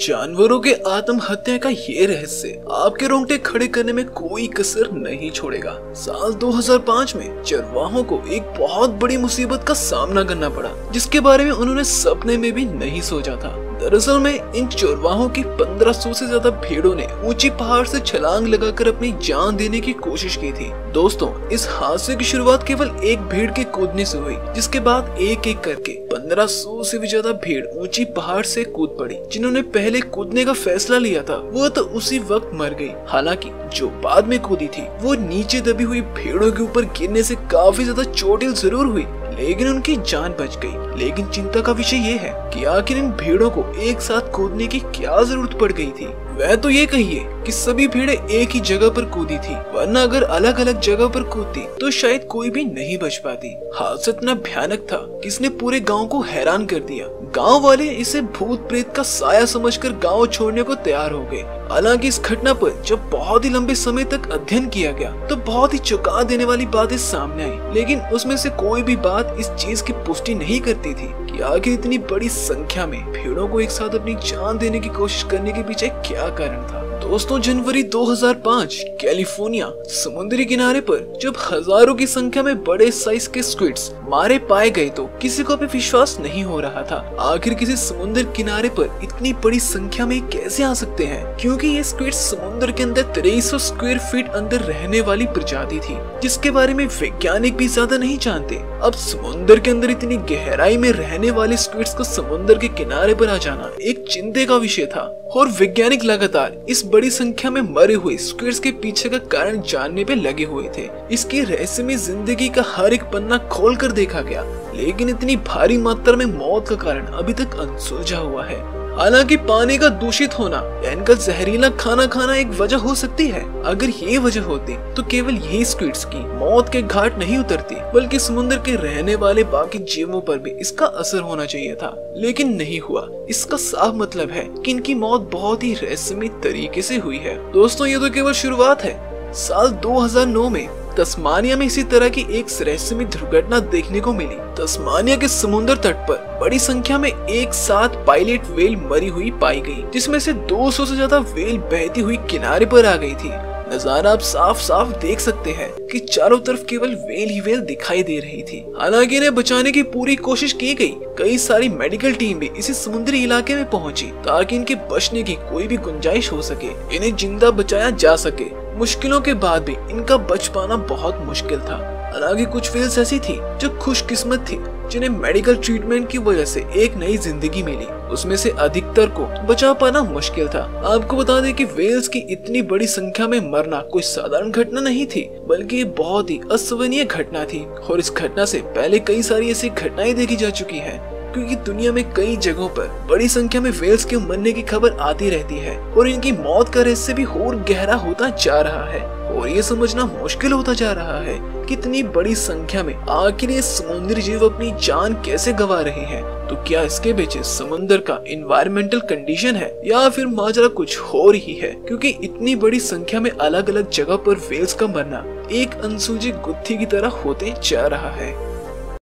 जानवरों के आत्महत्या का ये रहस्य आपके रोंगटे खड़े करने में कोई कसर नहीं छोड़ेगा। साल 2005 में चरवाहों को एक बहुत बड़ी मुसीबत का सामना करना पड़ा, जिसके बारे में उन्होंने सपने में भी नहीं सोचा था। दरअसल में इन चरवाहों की 1500 से ज्यादा भेड़ों ने ऊंची पहाड़ से छलांग लगाकर अपनी जान देने की कोशिश की थी। दोस्तों, इस हादसे की शुरुआत केवल एक भेड़ के कूदने से हुई, जिसके बाद एक एक करके 1500 से भी ज्यादा भेड़ ऊंची पहाड़ से कूद पड़ी। जिन्होंने पहले कूदने का फैसला लिया था वो तो उसी वक्त मर गई। हालांकि जो बाद में कूदी थी वो नीचे दबी हुई भेड़ों के ऊपर गिरने से काफी ज्यादा चोटिल जरूर हुई, लेकिन उनकी जान बच गई। लेकिन चिंता का विषय ये है कि आखिर इन भेड़ों को एक साथ कूदने की क्या जरूरत पड़ गई थी। वह तो ये कहिए कि सभी भेड़ें एक ही जगह पर कूदी थी, वरना अगर अलग अलग जगह पर कूदती तो शायद कोई भी नहीं बच पाती। हादसा इतना भयानक था कि इसने पूरे गांव को हैरान कर दिया। गांव वाले इसे भूत प्रेत का साया समझकर गांव छोड़ने को तैयार हो गए। हालांकि इस घटना पर जब बहुत ही लंबे समय तक अध्ययन किया गया तो बहुत ही चौंका देने वाली बातें सामने आई, लेकिन उसमें से कोई भी बात इस चीज की पुष्टि नहीं करती थी कि आखिर इतनी बड़ी संख्या में भेड़ों को एक साथ अपनी जान देने की कोशिश करने के पीछे क्या कारण था। दोस्तों, जनवरी 2005 कैलिफोर्निया समुद्री किनारे पर जब हजारों की संख्या में बड़े साइज के स्क्विड्स मारे पाए गए तो किसी को भी विश्वास नहीं हो रहा था। आखिर किसी समुद्र किनारे पर इतनी बड़ी संख्या में कैसे आ सकते हैं, क्योंकि ये स्क्विड्स समुद्र के अंदर 2300 स्क्वायर फीट अंदर रहने वाली प्रजाति थी, जिसके बारे में वैज्ञानिक भी ज्यादा नहीं जानते। अब समुद्र के अंदर इतनी गहराई में रहने वाले स्क्विड्स को समुद्र के किनारे पर आ जाना एक चिंता का विषय था, और वैज्ञानिक लगातार इस बड़ी संख्या में मरे हुए स्क्विड्स के पीछे का कारण जानने पे लगे हुए थे। इसकी रहस्यमय जिंदगी का हर एक पन्ना खोल कर देखा गया, लेकिन इतनी भारी मात्रा में मौत का कारण अभी तक अनसुलझा हुआ है। हालांकि पानी का दूषित होना या इनका जहरीला खाना खाना एक वजह हो सकती है। अगर ये वजह होती तो केवल यही स्क्विड्स की मौत के घाट नहीं उतरती, बल्कि समुद्र के रहने वाले बाकी जीवों पर भी इसका असर होना चाहिए था, लेकिन नहीं हुआ। इसका साफ मतलब है कि इनकी मौत बहुत ही रहस्यमय तरीके से हुई है। दोस्तों, ये तो केवल शुरुआत है। साल 2009 में तस्मानिया में इसी तरह की एक रहस्यमय दुर्घटना देखने को मिली। तस्मानिया के समुद्र तट पर बड़ी संख्या में एक साथ पायलट व्हेल मरी हुई पाई गई, जिसमें से 200 से ज्यादा व्हेल बहती हुई किनारे पर आ गई थी। नजारा आप साफ साफ देख सकते हैं कि चारों तरफ केवल व्हेल ही व्हेल दिखाई दे रही थी। हालांकि इन्हें बचाने की पूरी कोशिश की गई। कई सारी मेडिकल टीम भी इसी समुद्री इलाके में पहुंची ताकि इनके बचने की कोई भी गुंजाइश हो सके, इन्हें जिंदा बचाया जा सके। मुश्किलों के बाद भी इनका बच पाना बहुत मुश्किल था। हालांकि कुछ व्हेल्स ऐसी थी जो खुशकिस्मत थी, जिन्हें मेडिकल ट्रीटमेंट की वजह से एक नई जिंदगी मिली। उसमें से अधिकतर को बचा पाना मुश्किल था। आपको बता दें कि व्हेल्स की इतनी बड़ी संख्या में मरना कोई साधारण घटना नहीं थी, बल्कि ये बहुत ही अविश्वसनीय घटना थी। और इस घटना से पहले कई सारी ऐसी घटनाएं देखी जा चुकी है, क्योंकि दुनिया में कई जगहों पर बड़ी संख्या में व्हेल्स के मरने की खबर आती रहती है, और इनकी मौत का रहस्य भी और गहरा होता जा रहा है, और ये समझना मुश्किल होता जा रहा है कि इतनी बड़ी संख्या में आखिर ये समुद्री जीव अपनी जान कैसे गंवा रहे हैं। तो क्या इसके पीछे समुद्र का एनवायरमेंटल कंडीशन है, या फिर माजरा कुछ हो रही है? क्योंकि इतनी बड़ी संख्या में अलग अलग जगह पर व्हेल्स का मरना एक अनसुलझी गुत्थी की तरह होते जा रहा है।